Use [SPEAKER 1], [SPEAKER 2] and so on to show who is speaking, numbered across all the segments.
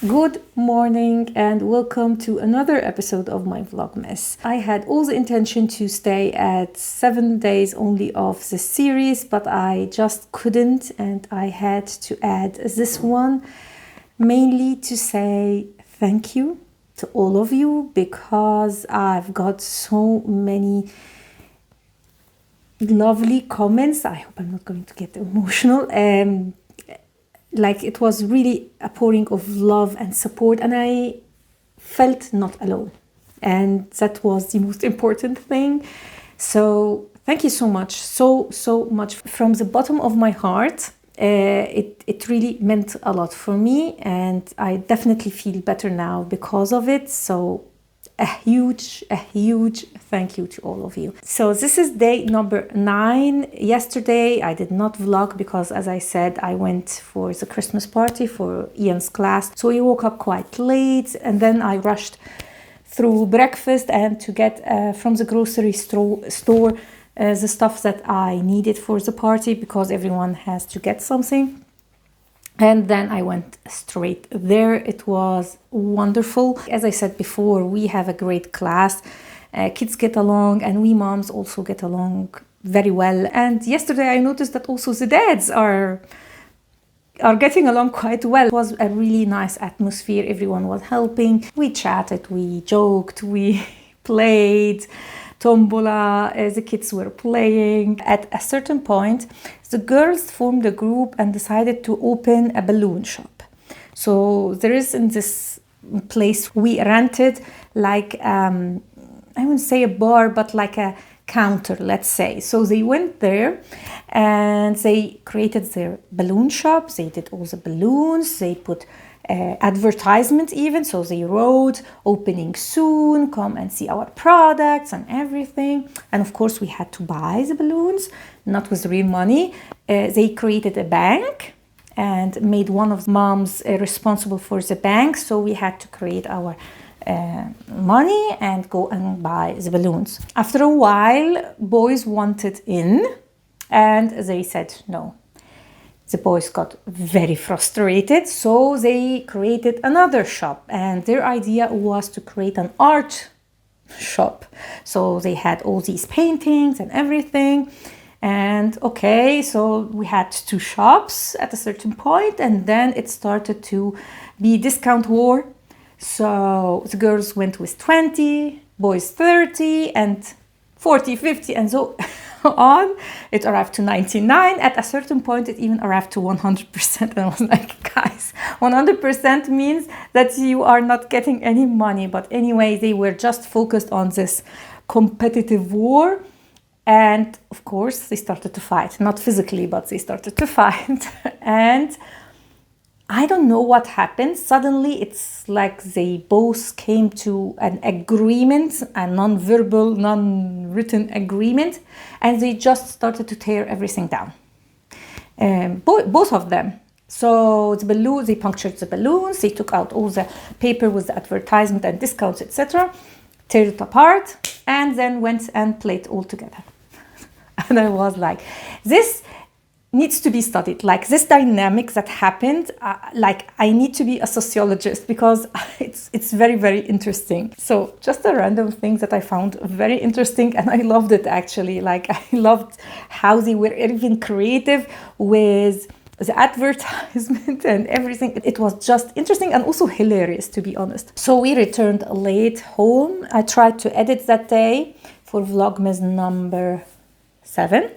[SPEAKER 1] Good morning and welcome to another episode of my vlogmas. I had all the intention to stay at 7 days only of the series, but I just couldn't, and I had to add this one mainly to say thank you to all of you, because I've got so many lovely comments. I hope I'm not going to get emotional. Like, it was really a pouring of love and support, and I felt not alone, and that was the most important thing. So thank you so much, so much from the bottom of my heart. It really meant a lot for me, and I definitely feel better now because of it. So a huge thank you to all of you. So this is day number 9. Yesterday I did not vlog because, as I said, I went for the Christmas party for Ian's class. So we woke up quite late, and then I rushed through breakfast and to get from the grocery store the stuff that I needed for the party, because everyone has to get something. And then I went straight there. It was wonderful. As I said before, we have a great class. Kids get along, and we moms also get along very well. And yesterday I noticed that also the dads are getting along quite well. It was a really nice atmosphere. Everyone was helping. We chatted, we joked, we played tombola, the kids were playing. At a certain point, the girls formed a group and decided to open a balloon shop. So there is, in this place we rented, like, I wouldn't say a bar, but like a counter, let's say. So they went there and they created their balloon shop. They did all the balloons. They put advertisement even, so they wrote opening soon, come and see our products and everything. And of course we had to buy the balloons, not with real money. They created a bank and made one of the moms responsible for the bank, so we had to create our money and go and buy the balloons. After a while, boys wanted in and they said no. The boys got very frustrated, so they created another shop, and their idea was to create an art shop. So they had all these paintings and everything. And okay, so we had 2 shops at a certain point, and then it started to be discount war. So the girls went with 20, boys 30, and 40, 50, and so on. It arrived to 99. At a certain point, it even arrived to 100%. And I was like, guys, 100% means that you are not getting any money. But anyway, they were just focused on this competitive war. And of course, they started to fight. Not physically, but they started to fight. And I don't know what happened. Suddenly, it's like they both came to an agreement, a non-verbal, non-written agreement, and they just started to tear everything down. Both of them. So the balloons, they punctured the balloons, they took out all the paper with the advertisement and discounts, etc., tear it apart, and then went and played all together. And I was like, this needs to be studied. Like, this dynamic that happened, like, I need to be a sociologist, because it's very interesting. So just a random thing that I found very interesting, and I loved it actually. Like, I loved how they were even creative with the advertisement and everything. It was just interesting and also hilarious, to be honest. So we returned late home. I tried to edit that day for vlogmas number 7.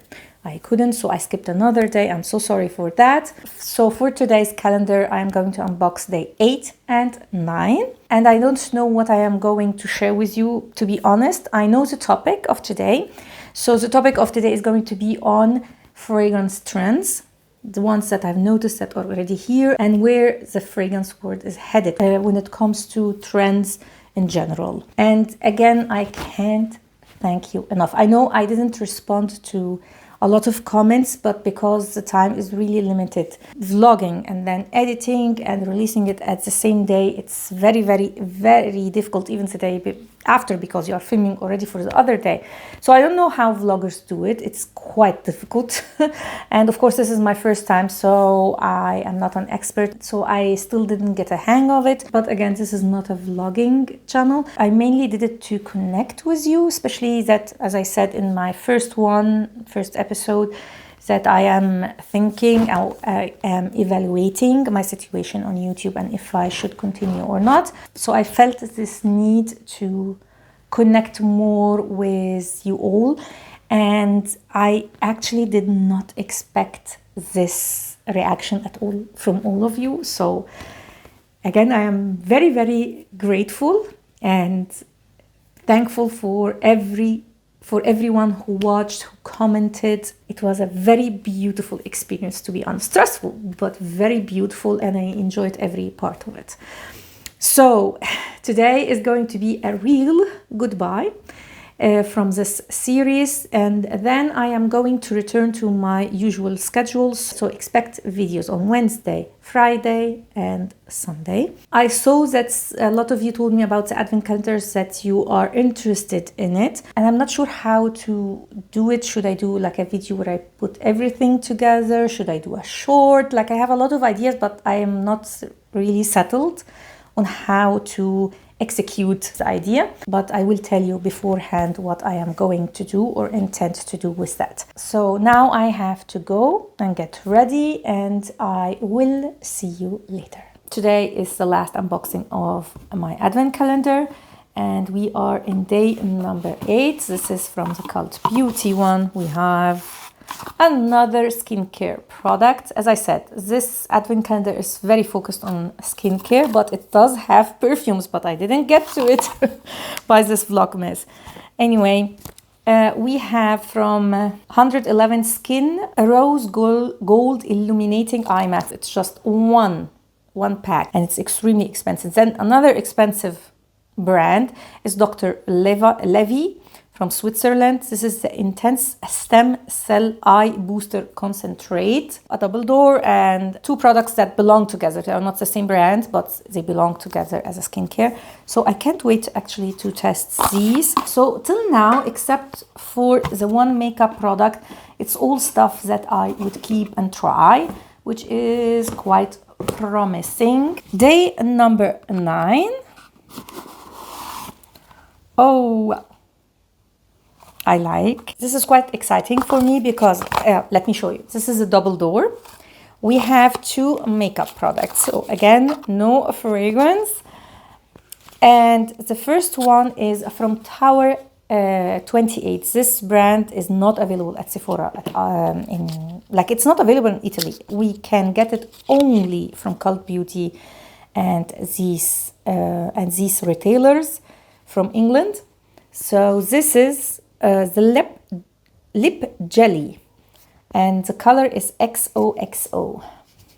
[SPEAKER 1] I couldn't, so I skipped another day. I'm so sorry for that. So for today's calendar, I'm going to unbox day 8 and 9. And I don't know what I am going to share with you, to be honest. I know the topic of today. So the topic of today is going to be on fragrance trends, the ones that I've noticed that are already here, and where the fragrance world is headed when it comes to trends in general. And again, I can't thank you enough. I know I didn't respond to a lot of comments, but because the time is really limited, vlogging and then editing and releasing it at the same day, it's very difficult even today after, because you are filming already for the other day. So I don't know how vloggers do it. It's quite difficult. And of course, this is my first time, so I am not an expert. So I still didn't get a hang of it. But again, this is not a vlogging channel. I mainly did it to connect with you, especially that, as I said in my first episode, that I am thinking, I am evaluating my situation on YouTube and if I should continue or not. So I felt this need to connect more with you all, and I actually did not expect this reaction at all from all of you. So again, I am very, very grateful and thankful for everyone who watched, who commented. It was a very beautiful experience, to be honest. Stressful, but very beautiful, and I enjoyed every part of it. So today is going to be a real goodbye from this series, and then I am going to return to my usual schedules. So expect videos on Wednesday, Friday, and Sunday. I saw that a lot of you told me about the advent calendars, that you are interested in it, and I'm not sure how to do it. Should I do like a video where I put everything together? Should I do a short? Like, I have a lot of ideas, but I am not really settled on how to execute the idea, but I will tell you beforehand what I am going to do or intend to do with that. So now I have to go and get ready, and I will see you later. Today is the last unboxing of my advent calendar, and we are in day number 8. This is from the Cult Beauty one. We have another skincare product. As I said, this advent calendar is very focused on skincare, but it does have perfumes, but I didn't get to it by this vlogmas. Anyway, we have from 111 Skin a rose gold illuminating eye mask. It's just one pack, and it's extremely expensive. Then another expensive brand is Dr. Levy from Switzerland. This is the Intense Stem Cell Eye Booster Concentrate, a double door, and 2 products that belong together. They are not the same brand, but they belong together as a skincare. So I can't wait actually to test these. So till now, except for the one makeup product, it's all stuff that I would keep and try, which is quite promising. Day number 9. Oh, I like. This is quite exciting for me because, let me show you. This is a double door. We have 2 makeup products. So again, no fragrance. And the first one is from Tower 28. This brand is not available at Sephora. It's not available in Italy. We can get it only from Cult Beauty and these retailers from England. So this is the lip jelly, and the color is XOXO.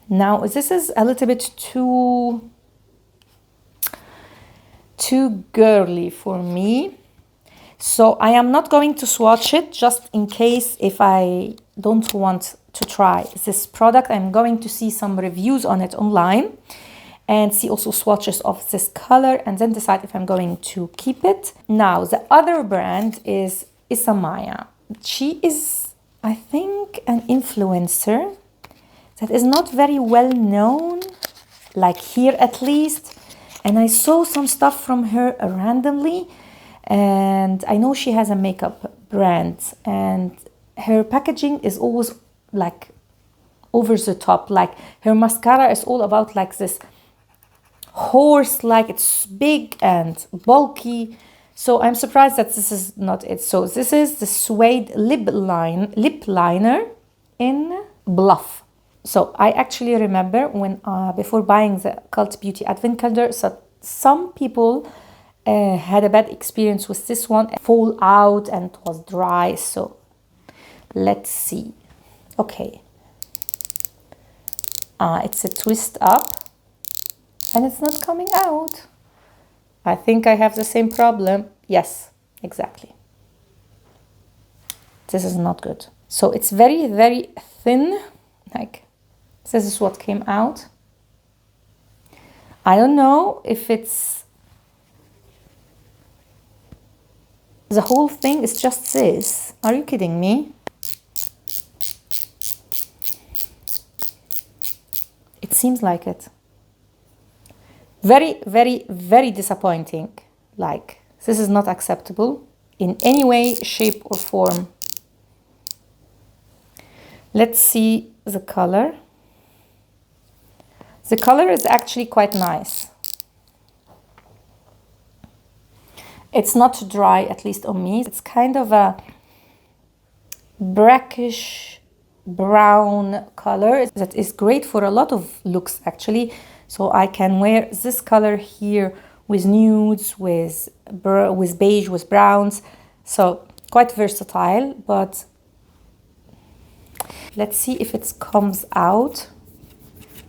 [SPEAKER 1] Now this is a little bit too girly for me, so I am not going to swatch it, just in case if I don't want to try this product. I'm going to see some reviews on it online and see also swatches of this color, and then decide if I'm going to keep it. Now the other brand is Isamaya. She is, I think, an influencer that is not very well known, like here at least. And I saw some stuff from her randomly, and I know she has a makeup brand, and her packaging is always like over the top. Like her mascara is all about like this horse, like it's big and bulky. So I'm surprised that this is not it. So this is the suede lip liner in Bluff. So I actually remember when before buying the Cult Beauty Advent Calendar, so some people had a bad experience with this one. It fall out and it was dry. So let's see. Okay. It's a twist up and it's not coming out. I think I have the same problem. Yes, exactly. This is not good. So it's very, very thin. Like, this is what came out. I don't know if it's The whole thing is just this. Are you kidding me? It seems like it. Very, very, very disappointing. Like, this is not acceptable in any way, shape, or form. Let's see the color. The color is actually quite nice. It's not dry, at least on me. It's kind of a brackish brown color that is great for a lot of looks, actually. So I can wear this color here with nudes, with beige, with browns. So quite versatile, but let's see if it comes out.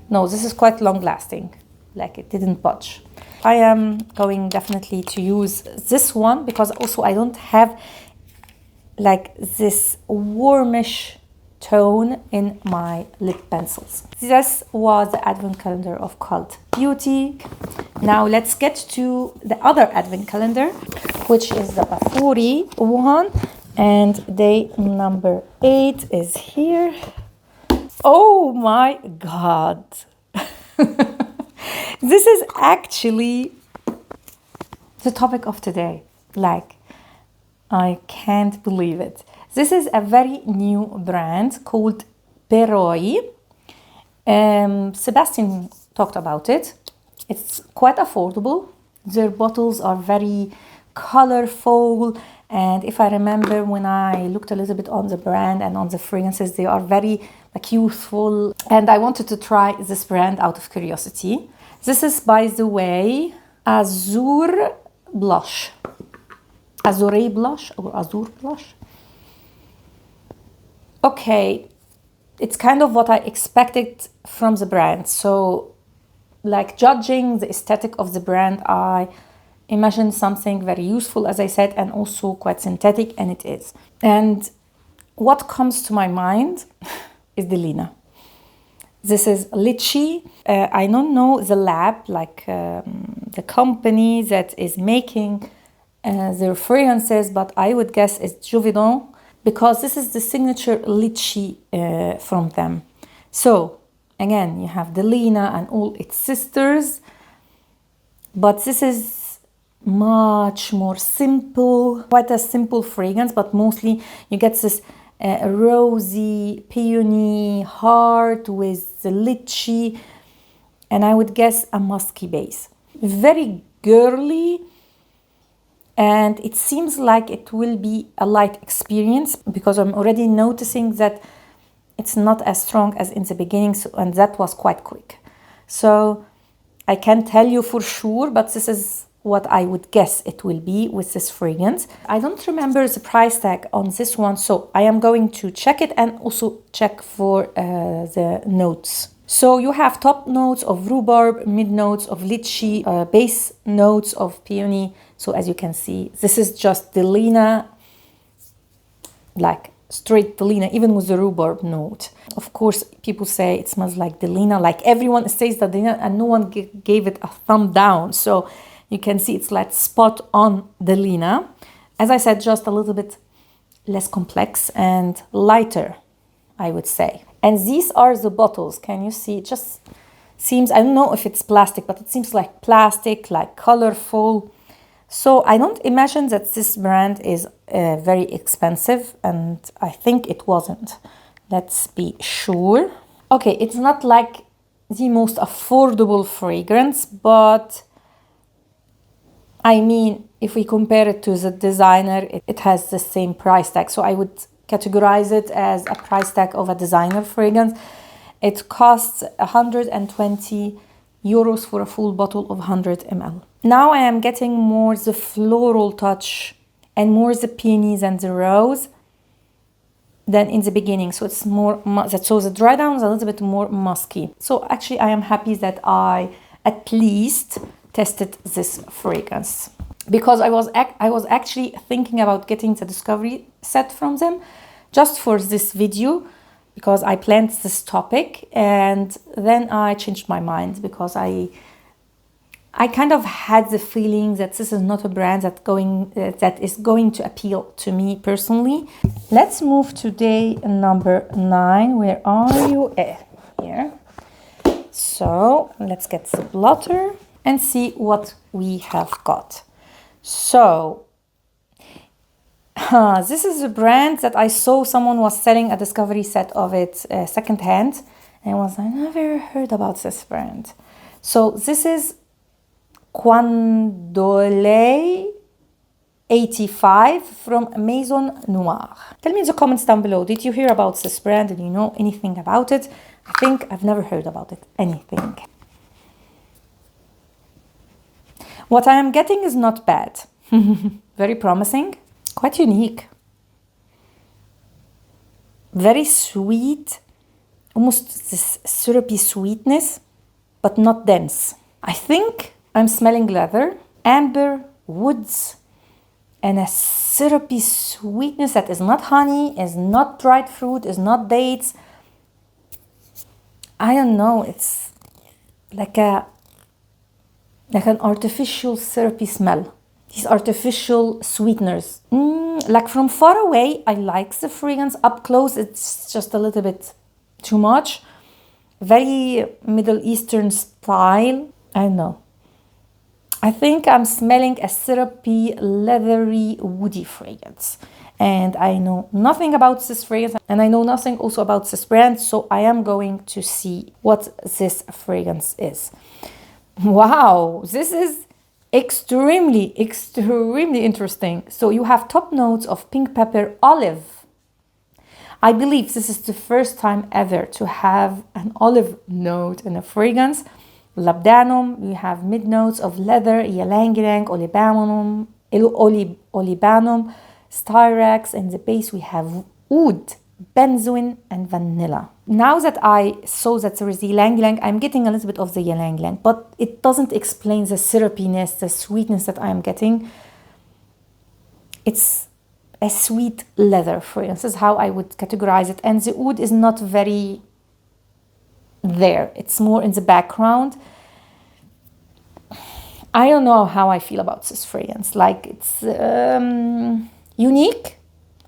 [SPEAKER 1] No, this is quite long lasting, like it didn't budge. I am going definitely to use this one because also I don't have like this warmish tone in my lip pencils. This was the advent calendar of Cult Beauty. Now let's get to the other advent calendar, which is the Bafuri one, and day number 8 is here. Oh my god. This is actually the topic of today. Like, I can't believe it. This is a very new brand called Perfume. Sebastian talked about it. It's quite affordable. Their bottles are very colorful. And if I remember when I looked a little bit on the brand and on the fragrances, they are very like youthful. And I wanted to try this brand out of curiosity. This is, by the way, Azure Blush. Azure Blush or Azure Blush. Okay, it's kind of what I expected from the brand. So, like, judging the aesthetic of the brand, I imagined something very useful, as I said, and also quite synthetic, and it is. And what comes to my mind is Delina. This is Litchi. I don't know the lab, like the company that is making their fragrances, but I would guess it's Givaudan, because this is the signature Litchi from them. So, again, you have Delina and all its sisters, but this is much more simple, quite a simple fragrance, but mostly you get this rosy, peony heart with the litchi, and I would guess a musky base. Very girly, and it seems like it will be a light experience because I'm already noticing that it's not as strong as in the beginning, and that was quite quick. So I can't tell you for sure, but this is what I would guess it will be with this fragrance. I don't remember the price tag on this one, so I am going to check it and also check for the notes. So you have top notes of rhubarb, mid notes of litchi, base notes of peony. So as you can see, this is just Delina, like straight Delina, even with the rhubarb note. Of course, people say it smells like Delina, like everyone says that Delina, and no one gave it a thumb down. So you can see it's like spot on Delina. As I said, just a little bit less complex and lighter, I would say. And these are the bottles. Can you see? It just seems, I don't know if it's plastic, but it seems like plastic, like colorful. So I don't imagine that this brand is very expensive, and I think it wasn't. Let's be sure. Okay, it's not like the most affordable fragrance, but I mean, if we compare it to the designer, it has the same price tag. So I would categorize it as a price tag of a designer fragrance. It costs 120 euros for a full bottle of 100 ml. Now I am getting more the floral touch and more the peonies and the rose than in the beginning. So it's more, so the dry down is a little bit more musky. So actually I am happy that I at least tested this fragrance, because I was actually thinking about getting the discovery set from them just for this video, because I planned this topic, and then I changed my mind because I I kind of had the feeling that this is not a brand that is going to appeal to me personally. Let's move to day number 9. Where are you? Here. So let's get the blotter and see what we have got. So this is a brand that I saw someone was selling a discovery set of it secondhand, and I never heard about this brand. So this is Quandole 85 from Maison Noire. Tell me in the comments down below, did you hear about this brand? Did you know anything about it? I think I've never heard about it, anything. What I am getting is not bad. Very promising, quite unique. Very sweet, almost this syrupy sweetness, but not dense. I think I'm smelling leather, amber, woods, and a syrupy sweetness that is not honey, is not dried fruit, is not dates. I don't know, it's like an artificial syrupy smell. These artificial sweeteners. Like from far away, I like the fragrance. Up close, it's just a little bit too much. Very Middle Eastern style. I don't know. I think I'm smelling a syrupy, leathery, woody fragrance. And I know nothing about this fragrance, and I know nothing also about this brand, so I am going to see what this fragrance is. Wow, this is extremely interesting. So you have top notes of pink pepper, olive. I believe this is the first time ever to have an olive note in a fragrance. Labdanum, we have mid notes of leather, ylang-ylang, olibanum, styrax. In the base we have oud, benzoin, and vanilla. Now that I saw that there is ylang-ylang, I'm getting a little bit of the ylang-ylang, but it doesn't explain the syrupiness, the sweetness that I am getting. It's a sweet leather fragrance. This is how I would categorize it. And the oud is not very there. It's more in the background. I don't know how I feel about this fragrance. Like, it's unique.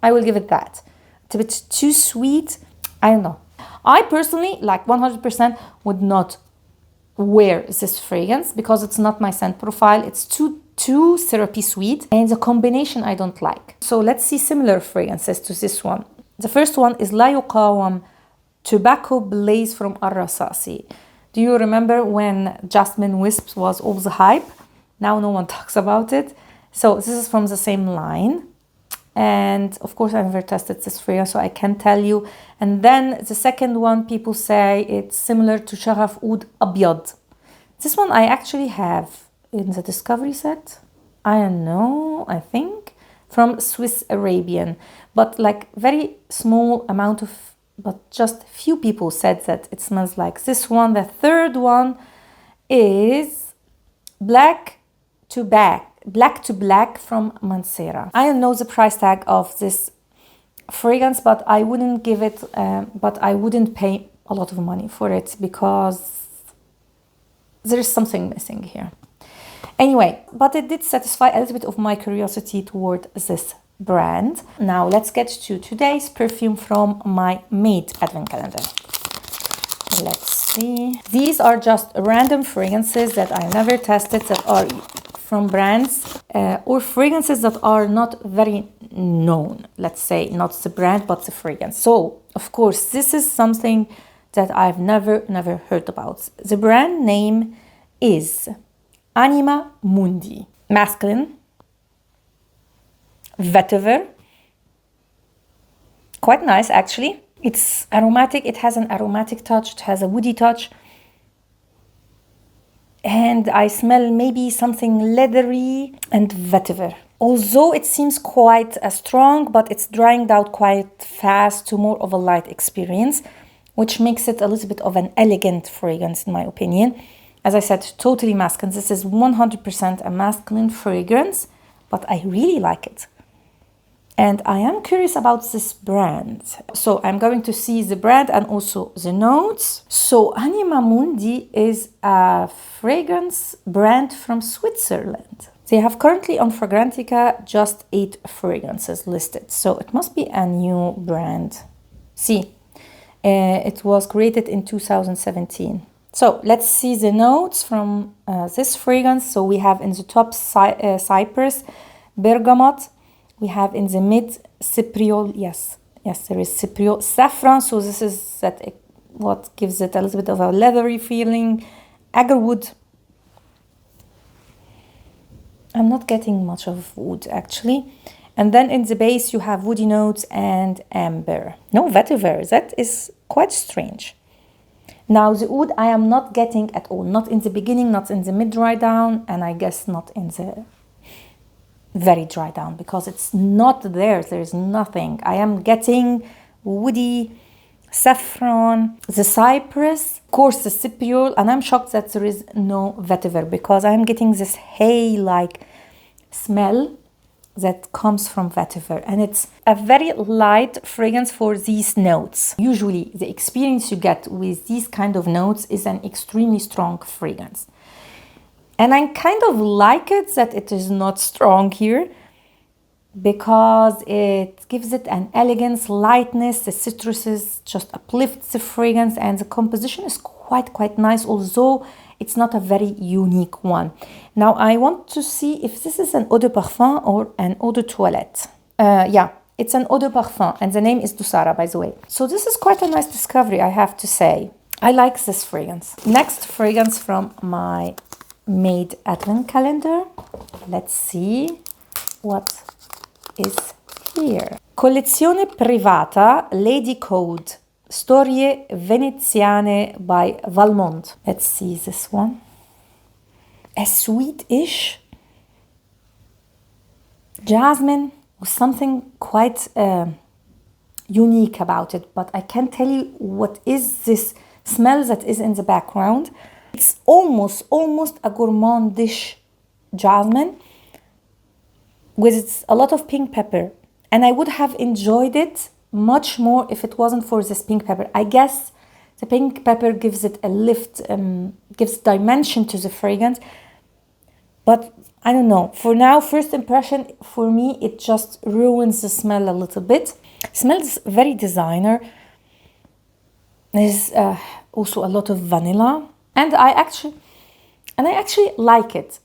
[SPEAKER 1] I will give it that. It's a bit too sweet. I don't know. I personally, like 100%, would not wear this fragrance because it's not my scent profile. It's too syrupy sweet, and the combination I don't like. So let's see similar fragrances to this one. The first one is La Yuqawam Tobacco Blaze from Ar-Rasasi. Do you remember when Jasmine Wisps was all the hype? Now no one talks about it. So this is from the same line. And of course, I never tested this fragrance, so I can't tell you. And then the second one, people say it's similar to Sharaf Oud Abyad. This one I actually have in the discovery set. I don't know, I think, from Swiss Arabian. But like very small amount of, but just few people said that it smells like this one. The third one is Black to Black from Mansera. I don't know the price tag of this fragrance, but I wouldn't give it, but I wouldn't pay a lot of money for it because there is something missing here. Anyway, but it did satisfy a little bit of my curiosity toward this brand. Now let's get to today's perfume from my Made Advent Calendar. Let's see. These are just random fragrances that I never tested that are from brands or fragrances that are not very known. Let's say not the brand, but the fragrance. So, of course, this is something that I've never heard about. The brand name is Anima Mundi. Masculine. Vetiver. Quite nice, actually. It's aromatic. It has an aromatic touch. It has a woody touch. And I smell maybe something leathery and vetiver. Although it seems quite strong, but it's drying out quite fast to more of a light experience, which makes it a little bit of an elegant fragrance in my opinion. As I said, totally masculine. This is 100% a masculine fragrance, but I really like it. And I am curious about this brand. So I'm going to see the brand and also the notes. So Anima Mundi is a fragrance brand from Switzerland. They have currently on Fragrantica just 8 fragrances listed. So it must be a new brand. See, it was created in 2017. So let's see the notes from this fragrance. So we have in the top cypress, bergamot. We have in the mid cypriol, yes, there is cypriol, saffron. So this is what gives it a little bit of a leathery feeling. Agarwood. I'm not getting much of wood actually. And then in the base you have woody notes and amber. No vetiver, that is quite strange. Now the oud I am not getting at all. Not in the beginning, not in the mid dry down, and I guess not in the very dry down because it's not there. There's nothing. I am getting woody, saffron, the cypress, of course the cypriol, and I'm shocked that there is no vetiver because I'm getting this hay-like smell that comes from vetiver, and it's a very light fragrance for these notes. Usually the experience you get with these kind of notes is an extremely strong fragrance. And I kind of like it that it is not strong here because it gives it an elegance, lightness. The citruses just uplifts the fragrance and the composition is quite nice, although it's not a very unique one. Now I want to see if this is an eau de parfum or an eau de toilette. Yeah, it's an eau de parfum and the name is Dusara, by the way. So this is quite a nice discovery, I have to say. I like this fragrance. Next fragrance from my Made Advent calendar. Let's see what is here. Collezione privata Lady Code Storie Veneziane by Valmont. Let's see this one. A sweet-ish jasmine with something quite unique about it, but I can't tell you what is this smell that is in the background. It's almost a gourmandish jasmine with a lot of pink pepper, and I would have enjoyed it much more if it wasn't for this pink pepper. I guess the pink pepper gives it a lift, gives dimension to the fragrance, but I don't know. For now, first impression, for me, it just ruins the smell a little bit. It smells very designer. There's also a lot of vanilla. And I actually like it.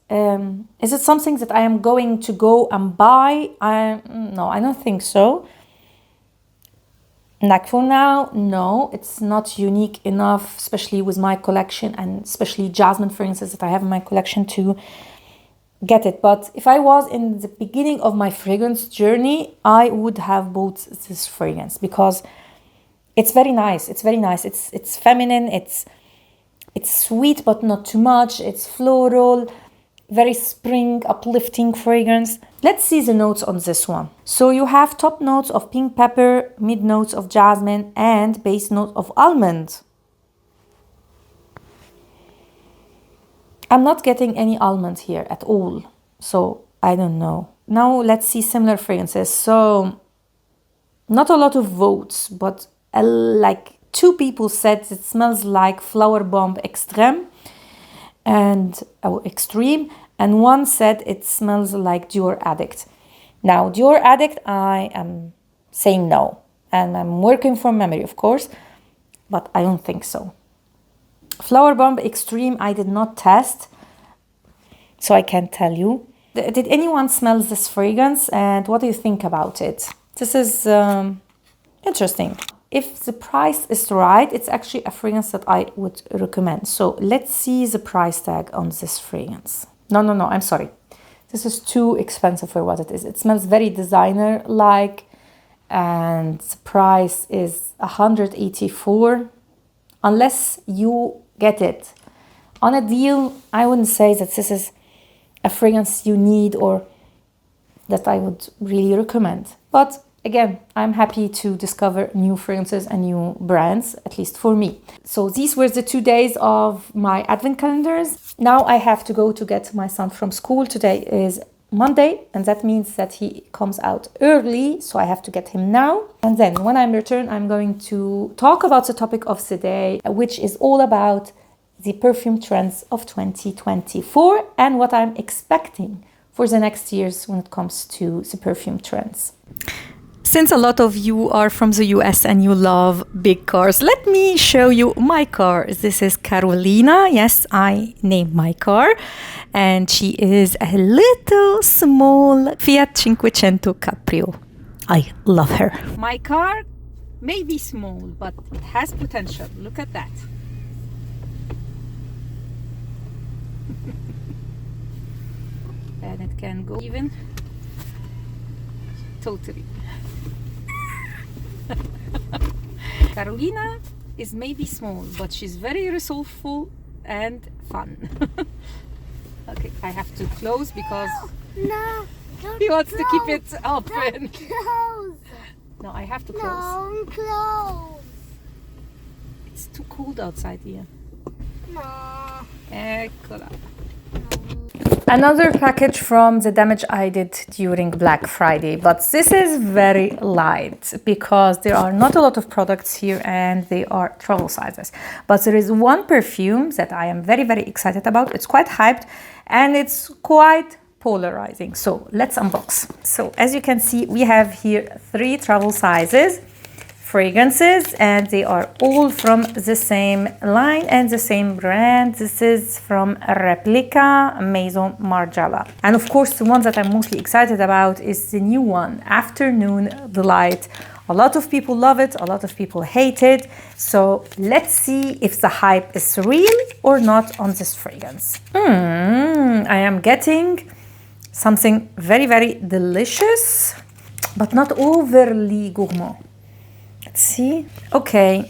[SPEAKER 1] Is it something that I am going to go and buy? No, I don't think so. Like for now, no, it's not unique enough, especially with my collection and especially jasmine fragrances that I have in my collection to get it. But if I was in the beginning of my fragrance journey, I would have bought this fragrance because it's very nice. It's very nice. It's feminine. It's sweet, but not too much. It's floral, very spring, uplifting fragrance. Let's see the notes on this one. So you have top notes of pink pepper, mid notes of jasmine, and base note of almond. I'm not getting any almond here at all, so I don't know. Now let's see similar fragrances. So not a lot of votes, but like 2 people said it smells like Flower Bomb Extreme Extreme, and 1 said it smells like Dior Addict. Now Dior Addict, I am saying no, and I'm working from memory, of course, but I don't think so. Flower Bomb Extreme I did not test, so I can't tell you. Did anyone smell this fragrance, and what do you think about it? This is interesting. If the price is right, it's actually a fragrance that I would recommend. So let's see the price tag on this fragrance. No, I'm sorry. This is too expensive for what it is. It smells very designer-like, and the price is 184. Unless you get it on a deal, I wouldn't say that this is a fragrance you need or that I would really recommend. But again, I'm happy to discover new fragrances and new brands, at least for me. So these were the 2 days of my advent calendars. Now I have to go to get my son from school. Today is Monday, and that means that he comes out early, so I have to get him now. And then when I return, I'm going to talk about the topic of the day, which is all about the perfume trends of 2024 and what I'm expecting for the next years when it comes to the perfume trends. Since a lot of you are from the US and you love big cars, let me show you my car. This is Carolina. Yes, I named my car. And she is a little small Fiat Cinquecento Caprio. I love her. My car may be small, but it has potential. Look at that. And it can go even totally. Carolina is maybe small, but she's very resourceful and fun. Okay, I have to close because
[SPEAKER 2] no,
[SPEAKER 1] he wants
[SPEAKER 2] close.
[SPEAKER 1] to keep it open.
[SPEAKER 2] Close.
[SPEAKER 1] No, I have to close.
[SPEAKER 2] No, close.
[SPEAKER 1] It's too cold outside here.
[SPEAKER 2] No.
[SPEAKER 1] Eccola. Another package from the damage I did during Black Friday, but this is very light because there are not a lot of products here and they are travel sizes. But there is one perfume that I am very, very excited about. It's quite hyped and it's quite polarizing. So let's unbox. So as you can see, we have here 3 travel sizes. Fragrances, and they are all from the same line and the same brand. This is from Replica Maison Margiela. And of course, the one that I'm mostly excited about is the new one, Afternoon Delight. A lot of people love it, a lot of people hate it. So let's see if the hype is real or not on this fragrance. I am getting something very, very delicious, but not overly gourmand. Let's see. Okay,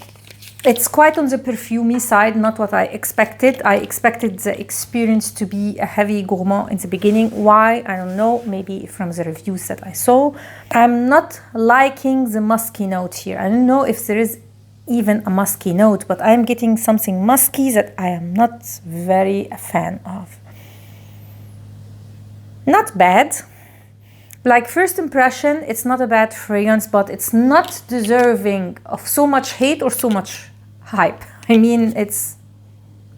[SPEAKER 1] it's quite on the perfumey side, not what I expected. I expected the experience to be a heavy gourmand in the beginning. Why? I don't know. Maybe from the reviews that I saw. I'm not liking the musky note here. I don't know if there is even a musky note, but I'm getting something musky that I am not very a fan of. Not bad. Like first impression, it's not a bad fragrance, but it's not deserving of so much hate or so much hype. I mean, it's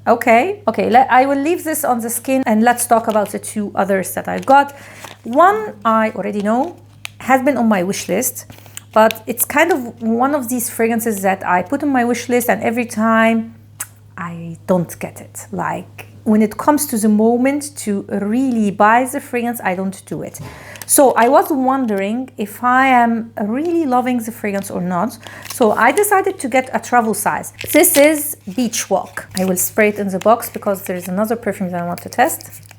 [SPEAKER 1] okay. Okay, I will leave this on the skin and let's talk about the 2 others that I got. One I already know, has been on my wish list, but it's kind of one of these fragrances that I put on my wish list and every time I don't get it. Like when it comes to the moment to really buy the fragrance, I don't do it. So I was wondering if I am really loving the fragrance or not. So I decided to get a travel size. This is Beach Walk. I will spray it in the box because there's another perfume that I want to test.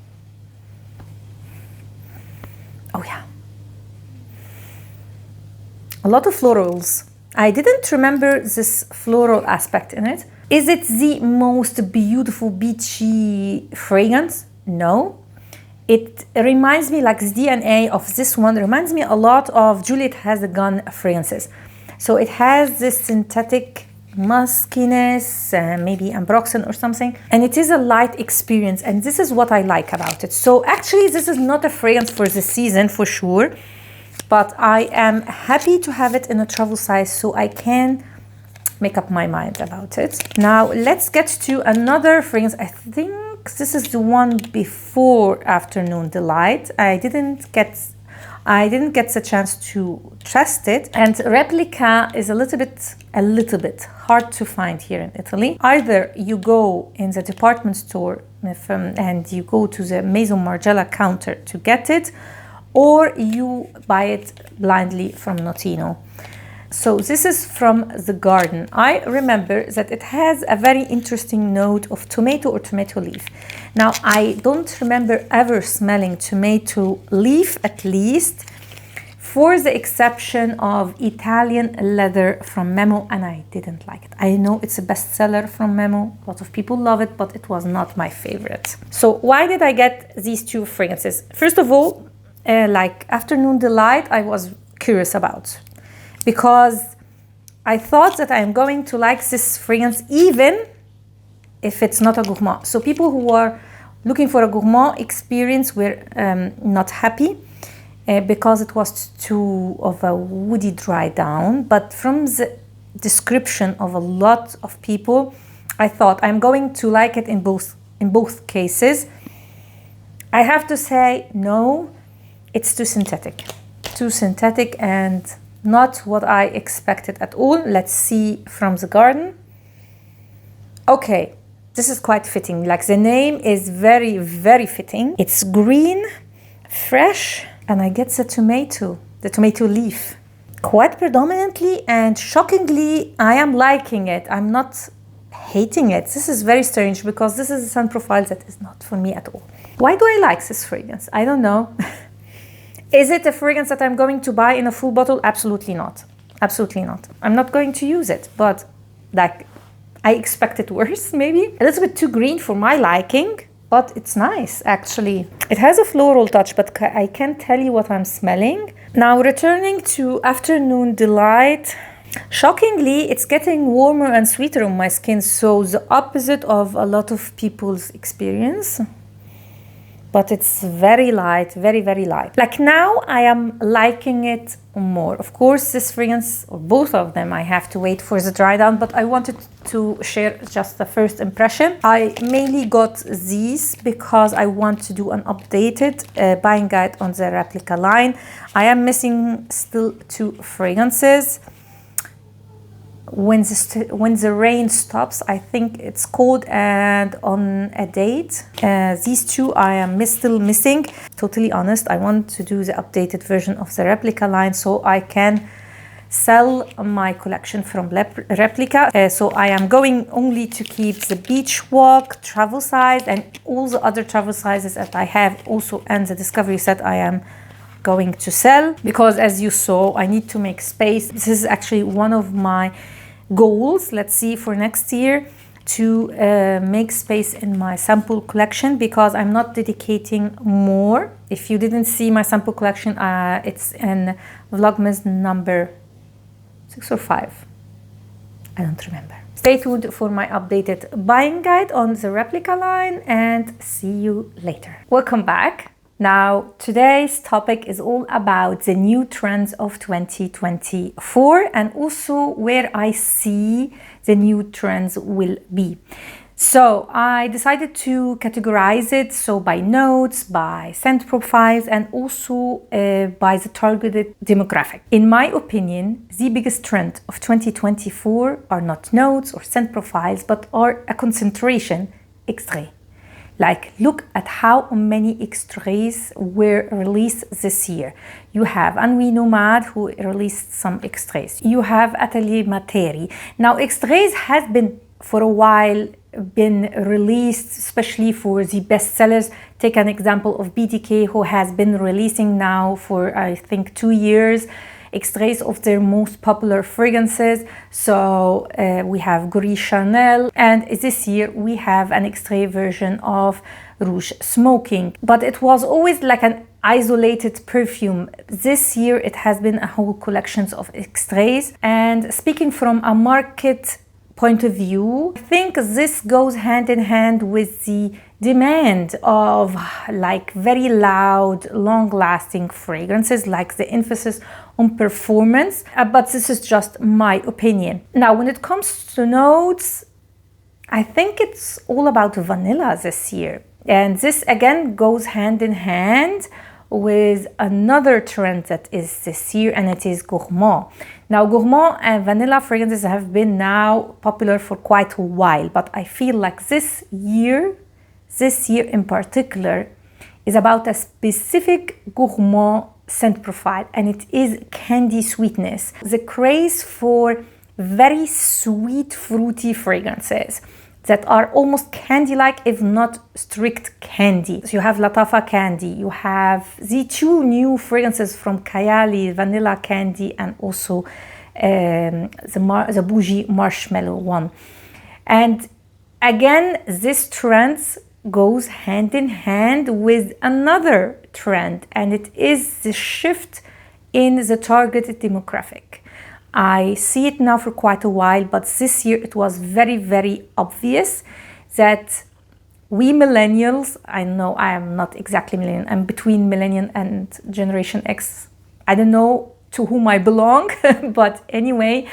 [SPEAKER 1] Oh yeah. A lot of florals. I didn't remember this floral aspect in it. Is it the most beautiful beachy fragrance? No. It reminds me, like the DNA of this one, reminds me a lot of Juliet Has a Gun fragrances. So it has this synthetic muskiness, maybe ambroxan or something. And it is a light experience. And this is what I like about it. So actually, this is not a fragrance for the season for sure. But I am happy to have it in a travel size so I can make up my mind about it. Now let's get to another fragrance. I think this is the one before Afternoon Delight. I didn't get the chance to test it, and Replica is a little bit hard to find here in Italy. Either you go in the department store and you go to the Maison Margiela counter to get it, or you buy it blindly from Notino. So this is from The Garden. I remember that it has a very interesting note of tomato or tomato leaf. Now, I don't remember ever smelling tomato leaf, at least, for the exception of Italian Leather from Memo, and I didn't like it. I know it's a bestseller from Memo. A lot of people love it, but it was not my favorite. So why did I get these 2 fragrances? First of all, like Afternoon Delight, I was curious about, because I thought that I'm going to like this fragrance even if it's not a gourmand. So people who are looking for a gourmand experience, we're not happy because it was too of a woody dry down. But from the description of a lot of people, I thought I'm going to like it in both cases. I have to say no, it's too synthetic and not what I expected at all. Let's see from the garden. Okay, this is quite fitting. Like, the name is very, very fitting. It's green, fresh, and I get the tomato leaf quite predominantly, and shockingly, I am liking it. I'm not hating it. This is very strange because this is a scent profile that is not for me at all. Why do I like this fragrance? I don't know. Is it a fragrance that I'm going to buy in a full bottle? Absolutely not. Absolutely not. I'm not going to use it, but like, I expected worse, maybe. A little bit too green for my liking, but it's nice, actually. It has a floral touch, but I can't tell you what I'm smelling. Now, returning to Afternoon Delight, shockingly, it's getting warmer and sweeter on my skin, so the opposite of a lot of people's experience. But it's very light, very, very light. Like, now I am liking it more. Of course, this fragrance, or both of them, I have to wait for the dry down, but I wanted to share just the first impression. I mainly got these because I want to do an updated buying guide on the replica line. I am missing still 2 fragrances. When the rain stops, I think it's cold and on a date. These 2 I am still missing. Totally honest, I want to do the updated version of the replica line so I can sell my collection from replica. So I am going only to keep the beach walk travel size and all the other travel sizes that I have also, and the discovery set I am going to sell, because as you saw, I need to make space. This is actually one of my goals, let's see, for next year, to make space in my sample collection, because I'm not dedicating more. If you didn't see my sample collection, it's in vlogmas number 6 or 5. I don't remember. Stay tuned for my updated buying guide on the replica line, and see you later. Welcome back. Now, today's topic is all about the new trends of 2024 and also where I see the new trends will be. So I decided to categorize it, so by notes, by scent profiles, and also by the targeted demographic. In my opinion, the biggest trend of 2024 are not notes or scent profiles, but are a concentration, extrait. Like, look at how many extraits were released this year. You have Ennui Nomade, who released some extraits. You have Atelier Materi. Now, extraits has been for a while been released, especially for the bestsellers. Take an example of BDK, who has been releasing now for, I think, 2 years, extraits of their most popular fragrances. So we have Gris Chanel, and this year we have an extrait version of Rouge Smoking. But it was always like an isolated perfume. This year it has been a whole collection of extraits. And speaking from a market point of view, I think this goes hand in hand with the demand of like very loud, long-lasting fragrances, like the emphasis on performance. But this is just my opinion. Now, when it comes to notes, I think it's all about vanilla this year. And this again goes hand in hand with another trend that is this year, and it is gourmand. Now, gourmand and vanilla fragrances have been now popular for quite a while, but I feel like this year in particular, is about a specific gourmand scent profile, and it is candy sweetness. The craze for very sweet, fruity fragrances that are almost candy-like, if not strict candy. So you have Latafa Candy, you have the 2 new fragrances from Kayali, Vanilla Candy, and also the Bougie Marshmallow one. And again, this trend goes hand in hand with another trend, and it is the shift in the targeted demographic. I see it now for quite a while, but this year it was very, very obvious that we millennials, I know I am not exactly millennial, I'm between millennial and Generation X. I don't know to whom I belong, but anyway,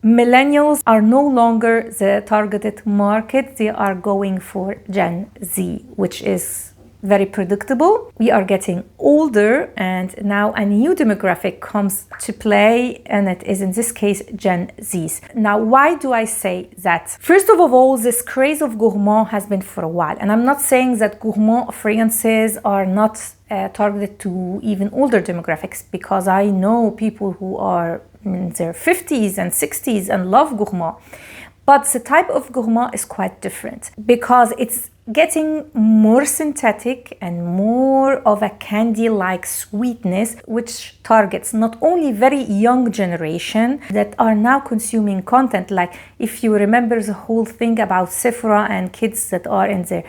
[SPEAKER 1] millennials are no longer the targeted market. They are going for Gen Z, which is very predictable. We are getting older, and now a new demographic comes to play, and it is in this case Gen Zs. Now, why do I say that? First of all, this craze of gourmand has been for a while, and I'm not saying that gourmand fragrances are not targeted to even older demographics, because I know people who are in their 50s and 60s and love gourmand. But the type of gourmand is quite different because it's getting more synthetic and more of a candy-like sweetness, which targets not only very young generation that are now consuming content. Like if you remember the whole thing about Sephora and kids that are in their,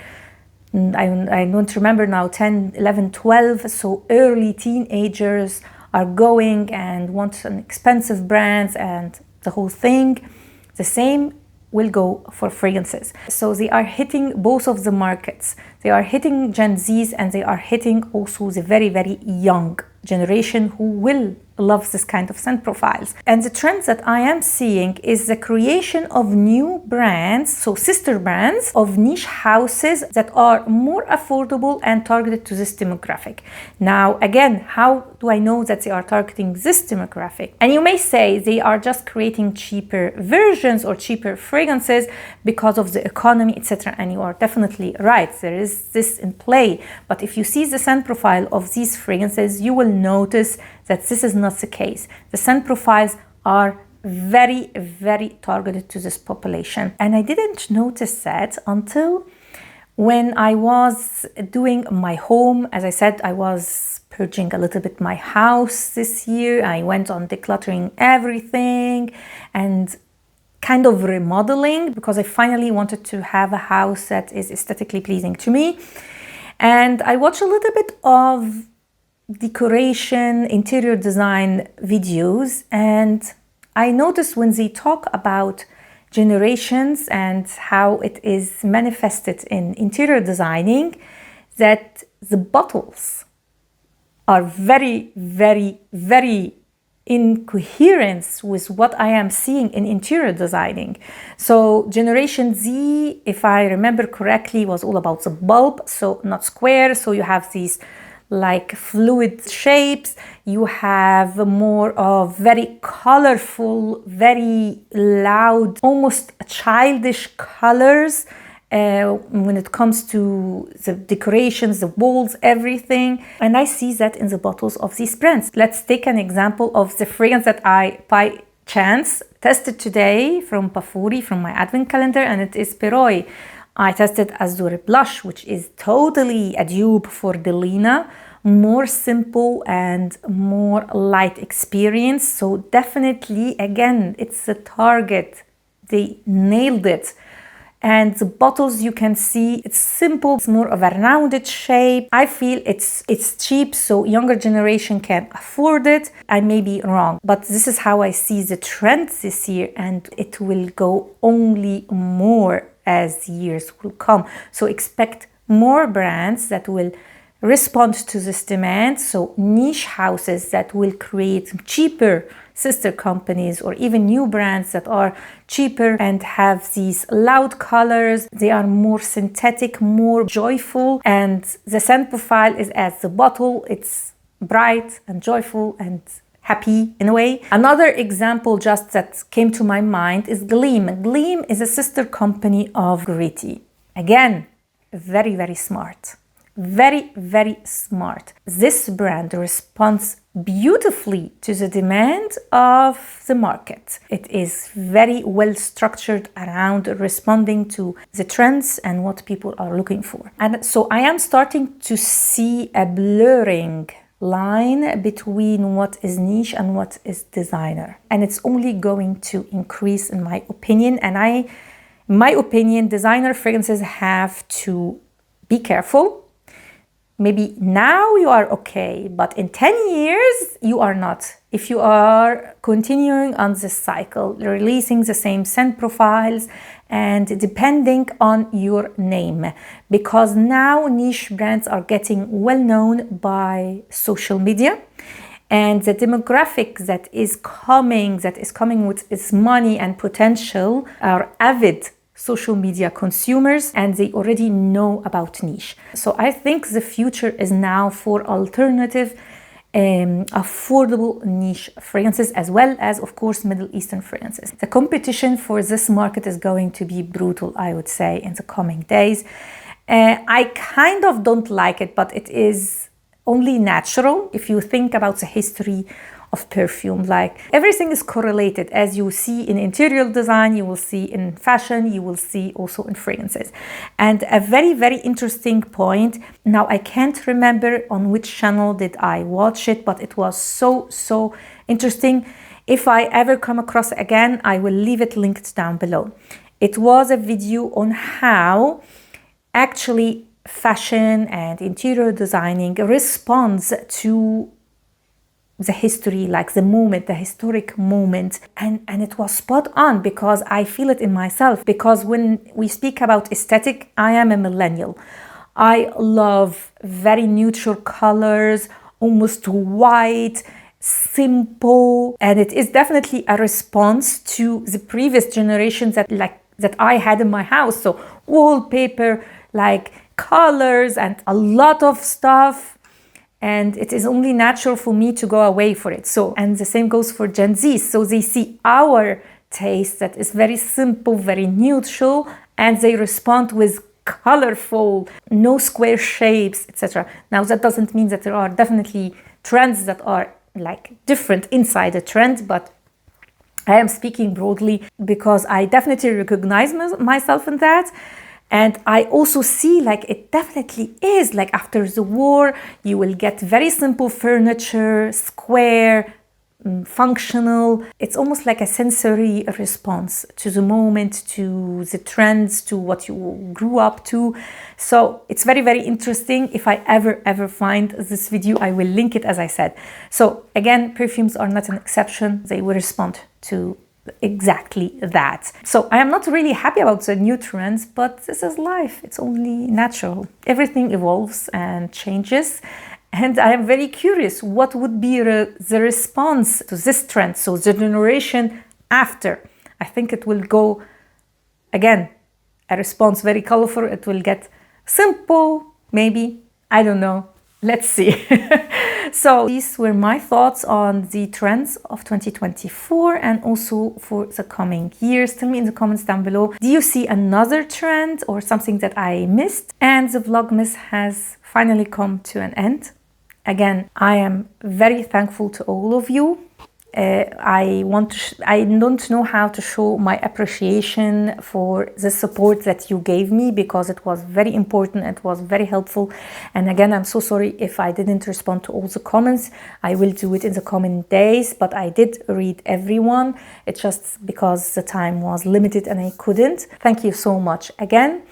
[SPEAKER 1] I don't remember now, 10, 11, 12, so early teenagers are going and want an expensive brands and the whole thing. The same will go for fragrances. So they are hitting both of the markets. They are hitting Gen Zs and they are hitting also the very, very young generation who will love this kind of scent profiles. And the trends that I am seeing is the creation of new brands, so sister brands of niche houses that are more affordable and targeted to this demographic. Now, again, how do I know that they are targeting this demographic? And you may say they are just creating cheaper versions or cheaper fragrances because of the economy, etc. And you are definitely right. There is this in play. But if you see the scent profile of these fragrances, you will notice that this is not the case. The scent profiles are very, very targeted to this population. And I didn't notice that until when I was doing my home. As I said, I was purging a little bit my house this year. I went on decluttering everything and kind of remodeling because I finally wanted to have a house that is aesthetically pleasing to me. And I watched a little bit of decoration, interior design videos, and I noticed when they talk about generations and how it is manifested in interior designing, that the bottles are very, very, very in coherence with what I am seeing in interior designing. So Generation Z, if I remember correctly, was all about the bulb, so not square, so you have these like fluid shapes, you have more of very colorful, very loud, almost childish colors when it comes to the decorations, the walls, everything. And I see that in the bottles of these brands. Let's take an example of the fragrance that I, by chance, tested today from Pafuri, from my advent calendar, and it is Peroi. I tested Azure Blush, which is totally a dupe for Delina, more simple and more light experience. So definitely, again, it's a target. They nailed it. And the bottles, you can see it's simple, it's more of a rounded shape. I feel it's cheap, so younger generation can afford it. I may be wrong, but this is how I see the trend this year, and it will go only more as years will come. So expect more brands that will respond to this demand. So niche houses that will create cheaper sister companies, or even new brands that are cheaper and have these loud colors. They are more synthetic, more joyful, and the scent profile is as the bottle. It's bright and joyful and happy in a way. Another example just that came to my mind is Gleam. Gleam is a sister company of Gritty. Again, very, very smart. Very, very smart. This brand responds beautifully to the demand of the market. It is very well structured around responding to the trends and what people are looking for. And so I am starting to see a blurring line between what is niche and what is designer. And it's only going to increase in my opinion. And in my opinion, designer fragrances have to be careful. maybe now you are okay, but in 10 years, you are not. If you are continuing on this cycle, releasing the same scent profiles and depending on your name, because now niche brands are getting well known by social media, and the demographic that is coming with its money and potential are avid social media consumers, and they already know about niche. So I think the future is now for alternative affordable niche fragrances, as well as, of course, Middle Eastern fragrances. The competition for this market is going to be brutal, I would say, in the coming days. I kind of don't like it, but it is only natural if you think about the history of perfume. Like, everything is correlated. As you see in interior design, you will see in fashion, you will see also in fragrances. And a very, very interesting point, now I can't remember on which channel did I watch it, but it was so interesting. If I ever come across it again, I will leave it linked down below. It was a video on how actually fashion and interior designing responds to the history, like the moment, the historic moment. And it was spot on, because I feel it in myself. Because when we speak about aesthetic, I am a millennial. I love very neutral colors, almost white, simple. And it is definitely a response to the previous generations that I had in my house. So wallpaper, like colors and a lot of stuff. And it is only natural for me to go away for it. So, and the same goes for Gen Z. So they see our taste that is very simple, very neutral, and they respond with colorful, no square shapes, etc. Now, that doesn't mean that there are definitely trends that are like different inside a trend, but I am speaking broadly because I definitely recognize myself in that. And I also see, like, it definitely is, like, after the war, you will get very simple furniture, square, functional. It's almost like a sensory response to the moment, to the trends, to what you grew up to. So it's very, very interesting. If I ever find this video, I will link it, as I said. So again, perfumes are not an exception. They will respond to exactly that. So I am not really happy about the new trends, but this is life. It's only natural. Everything evolves and changes. And I am very curious what would be the response to this trend. So the generation after, I think it will go, again, a response very colorful. It will get simple, maybe. I don't know. Let's see. So these were my thoughts on the trends of 2024 and also for the coming years. Tell me in the comments down below, do you see another trend or something that I missed? And the Vlogmas has finally come to an end. Again, I am very thankful to all of you. I don't know how to show my appreciation for the support that you gave me, because it was very important, it was very helpful. And again, I'm so sorry if I didn't respond to all the comments. I will do it in the coming days, but I did read everyone. It's just because the time was limited and I couldn't. Thank you so much again.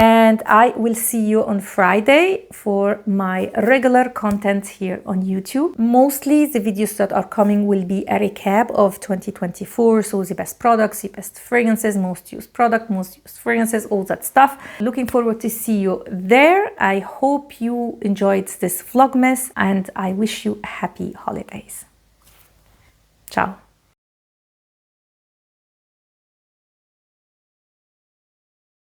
[SPEAKER 1] And I will see you on Friday for my regular content here on YouTube. Mostly the videos that are coming will be a recap of 2024. So the best products, the best fragrances, most used product, most used fragrances, all that stuff. Looking forward to see you there. I hope you enjoyed this Vlogmas and I wish you happy holidays. Ciao.